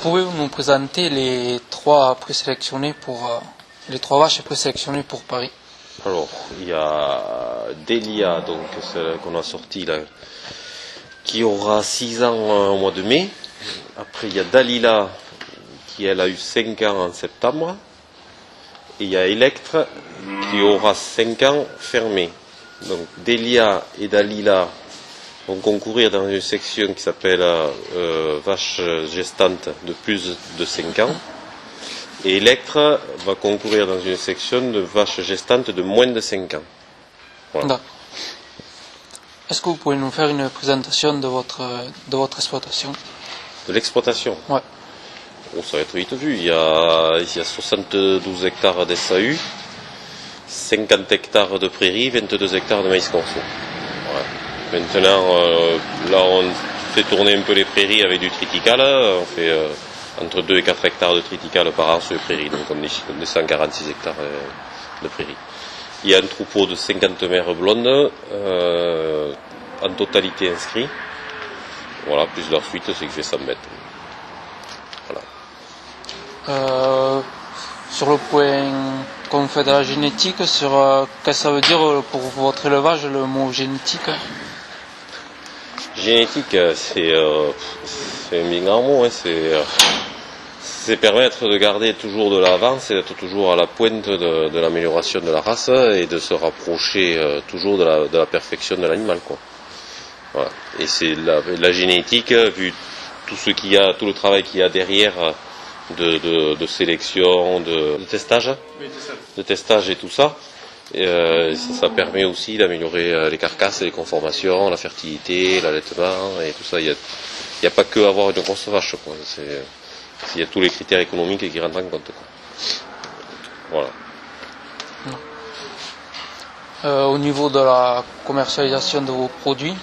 Pouvez-vous nous présenter les trois présélectionnés pour les trois vaches présélectionnées pour Paris? Alors, il y a Delia, donc celle qu'on a sortie là, qui aura 6 ans au mois de mai. Après, il y a Dalila, qui elle a eu 5 ans en septembre. Et il y a Electre, qui aura 5 ans fermé. Donc, Delia et Dalila vont concourir dans une section qui s'appelle vache gestante de plus de 5 ans. Et Electre va concourir dans une section de vaches gestantes de moins de 5 ans. Voilà. Est-ce que vous pouvez nous faire une présentation de votre exploitation? De l'exploitation? Ouais. Oh, ça va être vite vu. Il y a 72 hectares d'SAU, 50 hectares de prairies, 22 hectares de maïs conso. Ouais. Maintenant, là on fait tourner un peu les prairies avec du triticale. On fait entre 2 et 4 hectares de triticale par an sur les prairies, donc on est 146 hectares de prairies. Il y a un troupeau de 50 mères blondes, en totalité inscrits. Voilà, plus leur suite, c'est que fait 100 bêtes. Voilà. Sur le point qu'on fait de la génétique, qu'est-ce que ça veut dire pour votre élevage, le mot génétique? Génétique, c'est un bien grand mot, hein, c'est permettre de garder toujours de l'avance et d'être toujours à la pointe de l'amélioration de la race et de se rapprocher toujours de la perfection de l'animal, quoi. Voilà. Et c'est la génétique, vu tout le travail qu'il y a derrière de sélection, de testage, de testage et tout ça. Et ça permet aussi d'améliorer les carcasses, les conformations, la fertilité, l'allaitement et tout ça. Il n'y a pas que avoir une grosse vache, quoi. Il y a tous les critères économiques qui rentrent en compte, quoi. Voilà. Au niveau de la commercialisation de vos produits?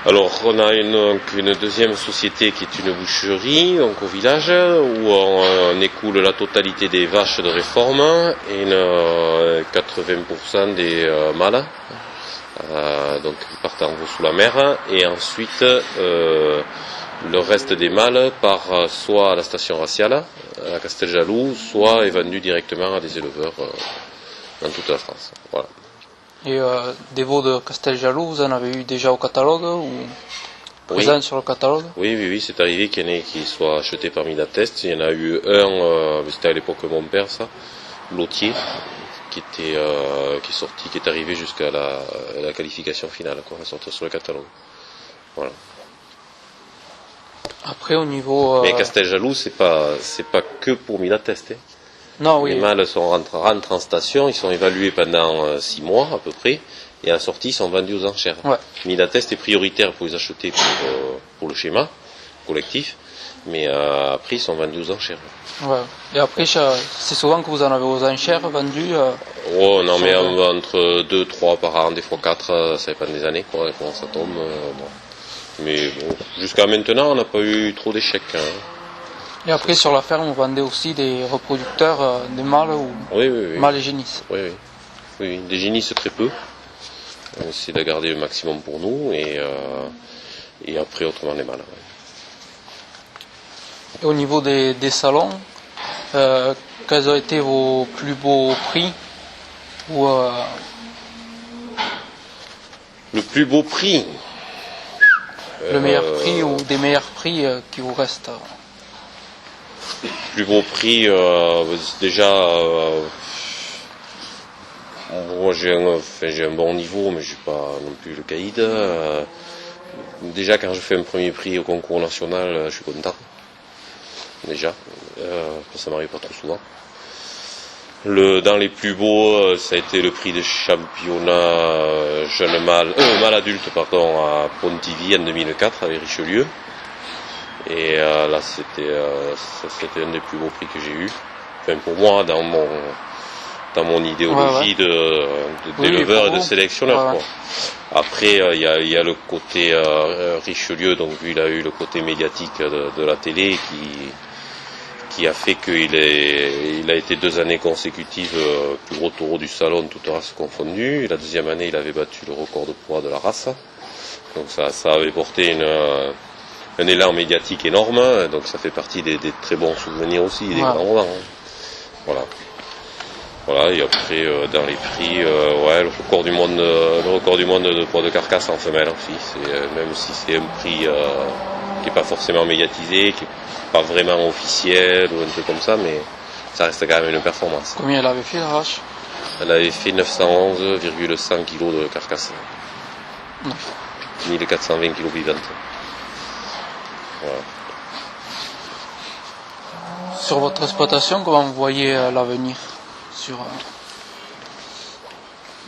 Alors, on a une deuxième société qui est une boucherie, donc au village, où on écoule la totalité des vaches de réforme et 80% des mâles, donc qui partent en gros sous la mer, et ensuite le reste des mâles part soit à la station raciale, à Casteljaloux, soit est vendu directement à des éleveurs dans toute la France. Voilà. Et des veaux de Casteljaloux, vous en avez eu déjà au catalogue ou présents sur le catalogue? Oui, c'est arrivé qu'il y en ait qui soient achetés par Midatest. Il y en a eu un, c'était à l'époque mon père, ça, Lotier, qui est arrivé jusqu'à la qualification finale, quoi, à sortir sur le catalogue. Voilà. Après, au niveau. Mais Casteljaloux, c'est pas que pour Midatest. Hein. Non, oui. Les mâles rentrent en station, ils sont évalués pendant 6 mois à peu près, et en sortie ils sont vendus aux enchères. Ouais. Midatest est prioritaire pour les acheter pour le schéma collectif, mais après ils sont vendus aux enchères. Ouais. Et après, c'est souvent que vous en avez aux enchères vendus. Oh non, mais entre 2, 3 par an, des fois 4, ça dépend des années, quoi, comment ça tombe. Bon. Mais bon, jusqu'à maintenant, on n'a pas eu trop d'échecs. Hein. Et après, sur la ferme, vous vendez aussi des reproducteurs, des mâles ou mâles et génisses? Oui, des génisses très peu. On essaie de garder le maximum pour nous et après autrement les mâles. Ouais. Et au niveau des salons, quels ont été vos plus beaux prix ou, Le plus beau prix? Le meilleur prix ou des meilleurs prix qui vous restent? Plus beau prix, déjà, moi j'ai un bon niveau, mais je suis pas non plus le caïd. Déjà, quand je fais un premier prix au concours national, je suis content. Déjà, ça m'arrive pas trop souvent. Dans les plus beaux, ça a été le prix de championnat jeune mâle adulte, pardon, à Pontivy en 2004 avec Richelieu. Et là, c'était un des plus beaux prix que j'ai eu. Enfin, pour moi, dans mon idéologie d'éleveur et de sélectionneur. Quoi. Après, il y a le côté Richelieu, donc lui, il a eu le côté médiatique de la télé qui a fait qu'il a été 2 années consécutives plus gros taureau du salon, toute race confondue. Et la deuxième année, il avait battu le record de poids de la race. Donc ça avait porté un élan médiatique énorme, donc ça fait partie des très bons souvenirs aussi, des grands moments. Hein. Voilà. Voilà, et après dans les prix, ouais, le record du monde de poids de carcasse en femelle aussi. Même si c'est un prix qui n'est pas forcément médiatisé, qui n'est pas vraiment officiel ou un truc comme ça, mais ça reste quand même une performance. Combien elle avait fait la vache? Elle avait fait 911,1 kg de carcasse. 1420 kg vivantes. Voilà. Sur votre exploitation, comment vous voyez l'avenir sur,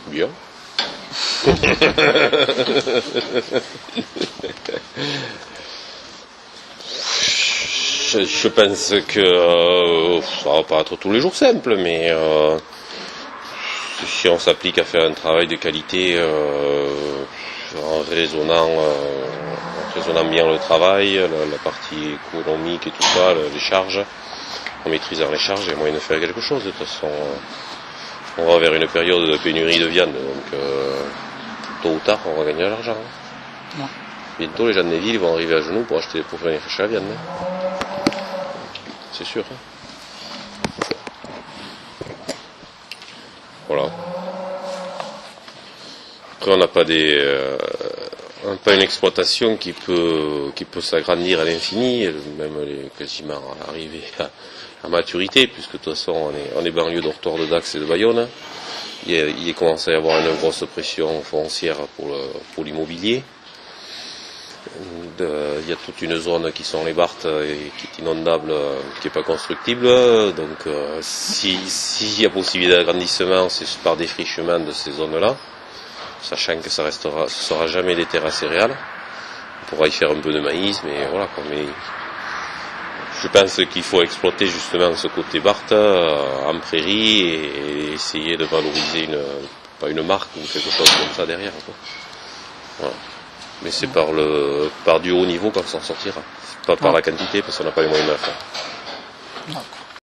Bien. Je pense que ça va pas être tous les jours simple, mais si on s'applique à faire un travail de qualité en raisonnant bien le travail, la partie économique et tout ça, les charges, en maîtrisant les charges, il y a moyen de faire quelque chose. De toute façon, on va vers une période de pénurie de viande, donc tôt ou tard, on va gagner de l'argent. Ouais. Bientôt, les gens des villes vont arriver à genoux pour venir chercher la viande. C'est sûr. Voilà. Après, on n'a pas une exploitation qui peut s'agrandir à l'infini, même quasiment arriver à maturité, puisque de toute façon on est banlieue d'Ortor, de Dax et de Bayonne. Il commence à y avoir une grosse pression foncière pour l'immobilier. Il y a toute une zone qui sont les Barthes et qui est inondable, qui n'est pas constructible. Donc s'il y a possibilité d'agrandissement, c'est par défrichement de ces zones-là, sachant que ce sera jamais des terres à céréales. On pourra y faire un peu de maïs, mais voilà quoi. Mais je pense qu'il faut exploiter justement ce côté Barthes en prairie et essayer de valoriser pas une marque ou quelque chose comme ça derrière, quoi. Voilà. Mais c'est par du haut niveau qu'on s'en sortira. Pas par la quantité, parce qu'on n'a pas les moyens de la faire. D'accord.